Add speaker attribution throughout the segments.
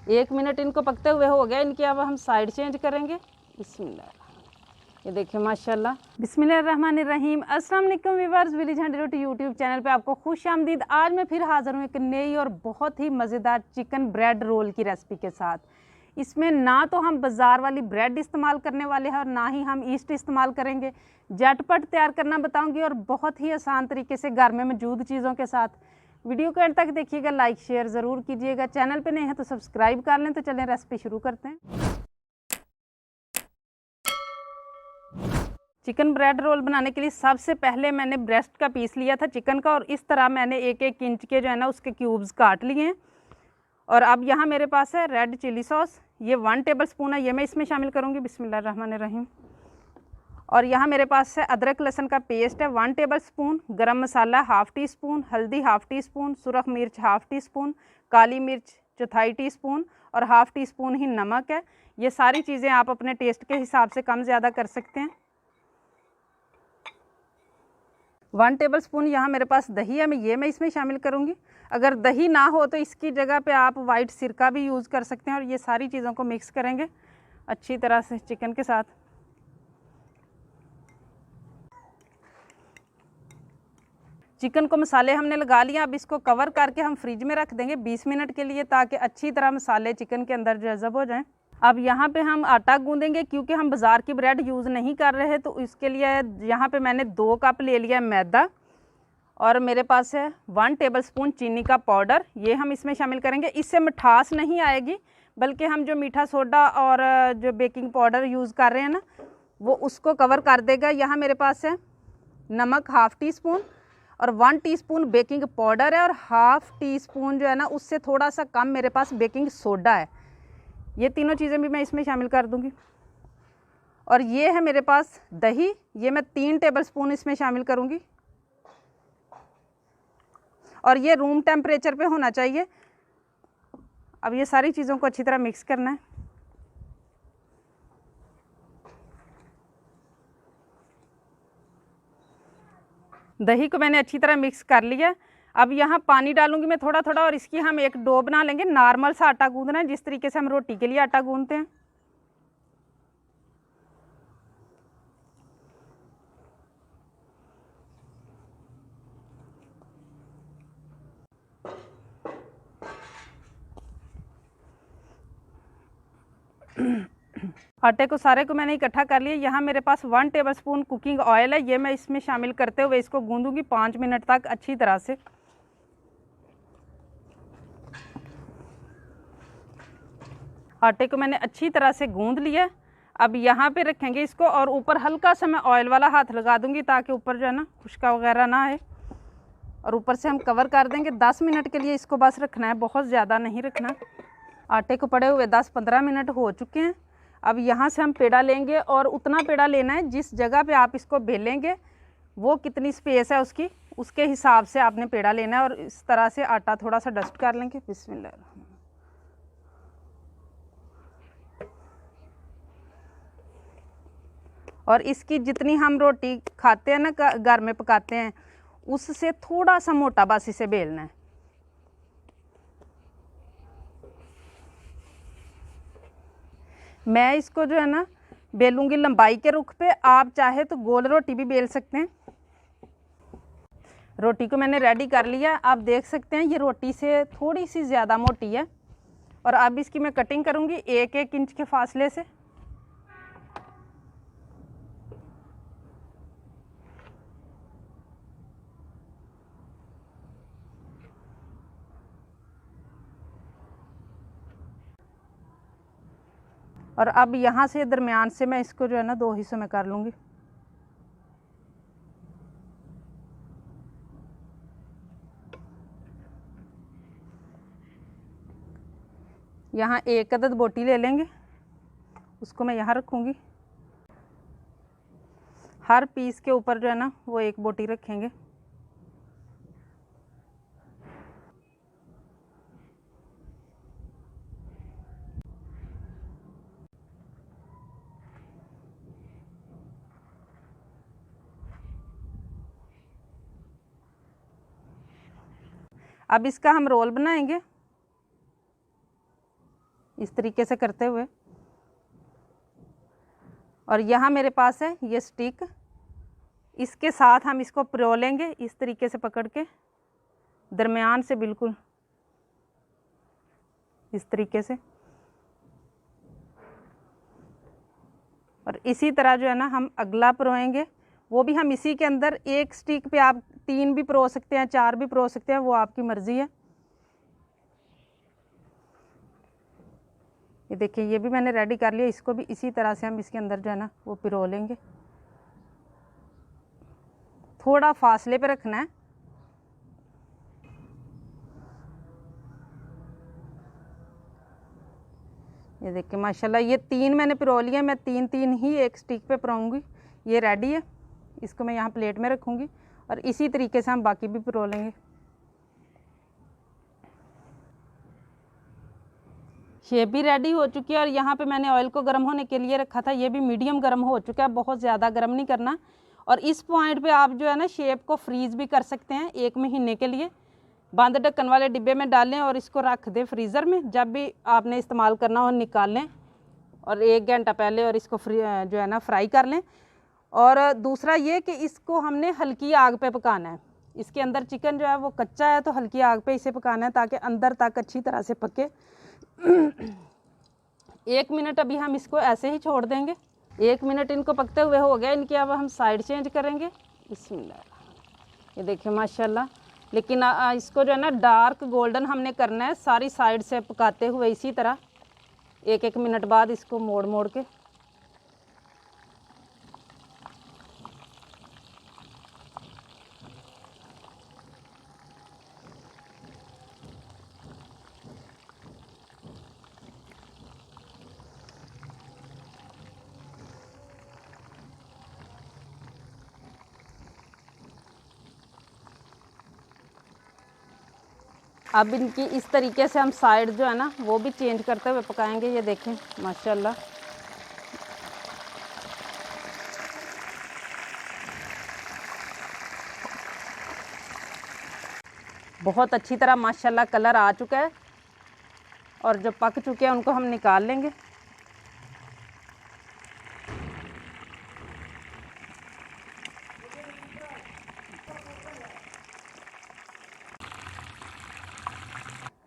Speaker 1: 1 minute इनको पकते हुए हो गया इनकी। अब हम साइड चेंज करेंगे। बिस्मिल्लाह, ये देखिए माशाल्लाह। बिस्मिल्लाहिर्रहमानिर्रहीम। अस्सलाम वालेकुम व्यूअर्स, विलेज 100 यूट्यूब चैनल पे आपको खुश आमदीद। आज मैं फिर हाज़िर हूँ एक नई और बहुत ही मज़ेदार चिकन ब्रेड रोल की रेसिपी के साथ। इसमें ना तो हम बाज़ार वाली ब्रेड इस्तेमाल करने वाले हैं और ना ही हम ईस्ट इस्तेमाल करेंगे। झटपट तैयार करना बताऊँगी और बहुत ही आसान तरीके से घर में मौजूद चीज़ों के साथ। वीडियो को एंड तक देखिएगा, लाइक शेयर ज़रूर कीजिएगा। चैनल पे नए हैं तो सब्सक्राइब कर लें। तो चलें रेसिपी शुरू करते हैं। चिकन ब्रेड रोल बनाने के लिए सबसे पहले मैंने ब्रेस्ट का पीस लिया था चिकन का और इस तरह मैंने 1-1 इंच के जो है ना उसके क्यूब्स काट लिए हैं। और अब यहाँ मेरे पास है रेड चिली सॉस, ये 1 टेबल स्पून है, ये मैं इसमें शामिल करूँगी। बिस्मिल्लाहिर्रहमानिर्रहीम। और यहाँ मेरे पास है अदरक लहसुन का पेस्ट है 1 टेबल स्पून, गरम मसाला 1/2 टी स्पून, हल्दी 1/2 टी स्पून, सुरख मिर्च 1/2 टी स्पून, काली मिर्च 1/4 टी स्पून और 1/2 टी स्पून ही नमक है। ये सारी चीज़ें आप अपने टेस्ट के हिसाब से कम ज़्यादा कर सकते हैं। 1 टेबल स्पून यहाँ मेरे पास दही है, मैं इसमें शामिल करूँगी। अगर दही ना हो तो इसकी जगह पे आप वाइट सिरका भी यूज़ कर सकते हैं। और ये सारी चीज़ों को मिक्स करेंगे अच्छी तरह से चिकन के साथ। चिकन को मसाले हमने लगा लिया। अब इसको कवर करके हम फ्रिज में रख देंगे 20 मिनट के लिए, ताकि अच्छी तरह मसाले चिकन के अंदर जज़ब हो जाएं। अब यहाँ पे हम आटा गूंदेंगे, क्योंकि हम बाज़ार की ब्रेड यूज़ नहीं कर रहे, तो इसके लिए यहाँ पे मैंने 2 कप ले लिया मैदा। और मेरे पास है 1 टेबल स्पून चीनी का पाउडर, ये हम इसमें शामिल करेंगे। इससे मिठास नहीं आएगी, बल्कि हम जो मीठा सोडा और जो बेकिंग पाउडर यूज़ कर रहे हैं ना, वो उसको कवर कर देगा। यहाँ मेरे पास है नमक 1/2 टी स्पून और 1 टीस्पून बेकिंग पाउडर है और 1/2 टी स्पून जो है ना उससे थोड़ा सा कम मेरे पास बेकिंग सोडा है। ये तीनों चीज़ें भी मैं इसमें शामिल कर दूंगी। और ये है मेरे पास दही, ये मैं 3 टेबल स्पून इसमें शामिल करूंगी। और ये रूम टेम्परेचर पे होना चाहिए। अब ये सारी चीज़ों को अच्छी तरह मिक्स करना है। दही को मैंने अच्छी तरह मिक्स कर लिया। अब यहाँ पानी डालूंगी मैं थोड़ा थोड़ा और इसकी हम एक डो बना लेंगे। नॉर्मल सा आटा गूंदना है, जिस तरीके से हम रोटी के लिए आटा गूंदते हैं। आटे को सारे को मैंने इकट्ठा कर लिया। यहाँ मेरे पास 1 टेबल स्पून कुकिंग ऑयल है, ये मैं इसमें शामिल करते हुए इसको गूंदूंगी 5 मिनट तक अच्छी तरह से। आटे को मैंने अच्छी तरह से गूंद लिया। अब यहाँ पे रखेंगे इसको और ऊपर हल्का सा मैं ऑयल वाला हाथ लगा दूंगी, ताकि ऊपर जो है ना खुशका वगैरह ना आए। और ऊपर से हम कवर कर देंगे 10 मिनट के लिए इसको बस रखना है, बहुत ज़्यादा नहीं रखना। आटे को पड़े हुए 10-15 मिनट हो चुके हैं। अब यहाँ से हम पेड़ा लेंगे और उतना पेड़ा लेना है जिस जगह पे आप इसको बेलेंगे वो कितनी स्पेस है उसकी, उसके हिसाब से आपने पेड़ा लेना है। और इस तरह से आटा थोड़ा सा डस्ट कर लेंगे। बिस्मिल्लाह। और इसकी जितनी हम रोटी खाते हैं ना घर में पकाते हैं, उससे थोड़ा सा मोटा बस इसे बेलना है। मैं इसको जो है ना बेलूंगी लंबाई के रुख पे। आप चाहे तो गोल रोटी भी बेल सकते हैं। रोटी को मैंने रेडी कर लिया। आप देख सकते हैं ये रोटी से थोड़ी सी ज़्यादा मोटी है। और अब इसकी मैं कटिंग करूंगी 1-1 इंच के फासले से। और अब यहाँ से दरमियान से मैं इसको जो है ना 2 हिस्सों में कर लूँगी। यहाँ 1 अदद बोटी ले लेंगे, उसको मैं यहाँ रखूँगी। हर पीस के ऊपर जो है ना वो 1 बोटी रखेंगे। अब इसका हम रोल बनाएंगे। इस तरीके से करते हुए। और यहाँ मेरे पास है ये स्टिक, इसके साथ हम इसको परोलेंगे इस तरीके से पकड़ के, दरमियान से बिल्कुल इस तरीके से। और इसी तरह जो है ना हम अगला परोएंगे, वो भी हम इसी के अंदर एक स्टिक पे आप 3 भी परो सकते हैं, 4 भी परो सकते हैं, वो आपकी मर्ज़ी है। ये देखिए ये भी मैंने रेडी कर लिया, इसको भी इसी तरह से हम इसके अंदर जो है ना वो पिरो लेंगे। थोड़ा फासले पे रखना है। ये देखिए माशाल्लाह ये 3 मैंने पिरो लिए, मैं 3 ही एक स्टिक पे पिरोऊंगी। ये रेडी है, इसको मैं यहाँ प्लेट में रखूँगी और इसी तरीके से हम बाकी भी पिरो लेंगे। ये भी रेडी हो चुकी है और यहाँ पे मैंने ऑयल को गर्म होने के लिए रखा था, ये भी मीडियम गर्म हो चुका है, बहुत ज़्यादा गर्म नहीं करना। और इस पॉइंट पे आप जो है ना शेप को फ्रीज़ भी कर सकते हैं 1 महीने के लिए। बंद ढक्कन वाले डिब्बे में डालें और इसको रख दें फ्रीज़र में, जब भी आपने इस्तेमाल करना हो निकाल लें और 1 घंटा पहले और इसको जो है ना फ्राई कर लें। और दूसरा ये कि इसको हमने हल्की आग पे पकाना है। इसके अंदर चिकन जो है वो कच्चा है, तो हल्की आग पे इसे पकाना है ताकि अंदर तक अच्छी तरह से पके। 1 मिनट अभी हम इसको ऐसे ही छोड़ देंगे। 1 मिनट इनको पकते हुए हो गया, इनकी अब हम साइड चेंज करेंगे। बिस्मिल्लाह। ये देखिए माशाल्लाह, लेकिन इसको जो है ना डार्क गोल्डन हमने करना है, सारी साइड से पकाते हुए इसी तरह 1-1 मिनट बाद इसको मोड़ मोड़ के। अब इनकी इस तरीके से हम साइड जो है ना वो भी चेंज करते हुए पकाएंगे। ये देखें माशाल्लाह, बहुत अच्छी तरह माशाल्लाह कलर आ चुका है और जो पक चुके हैं उनको हम निकाल लेंगे।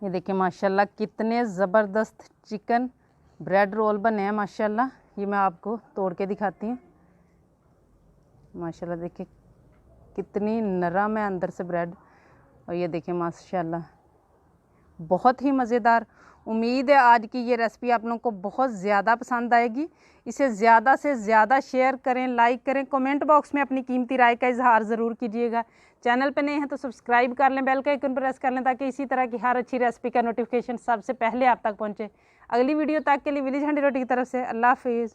Speaker 1: ये देखिए माशाल्लाह कितने ज़बरदस्त चिकन ब्रेड रोल बने हैं माशाल्लाह। ये मैं आपको तोड़ के दिखाती हूँ। माशाल्लाह देखिए कितनी नरम है अंदर से ब्रेड, और ये देखिए माशाल्लाह बहुत ही मज़ेदार। उम्मीद है आज की ये रेसिपी आप लोगों को बहुत ज़्यादा पसंद आएगी। इसे ज़्यादा से ज़्यादा शेयर करें, लाइक करें, कमेंट बॉक्स में अपनी कीमती राय का इजहार ज़रूर कीजिएगा। चैनल पे नए हैं तो सब्सक्राइब कर लें, बेल का आइकन प्रेस कर लें ताकि इसी तरह की हर अच्छी रेसिपी का नोटिफिकेशन सबसे पहले आप तक पहुँचे। अगली वीडियो तक के लिए विलेज हंडी रोटी की तरफ से अल्लाह हाफिज़।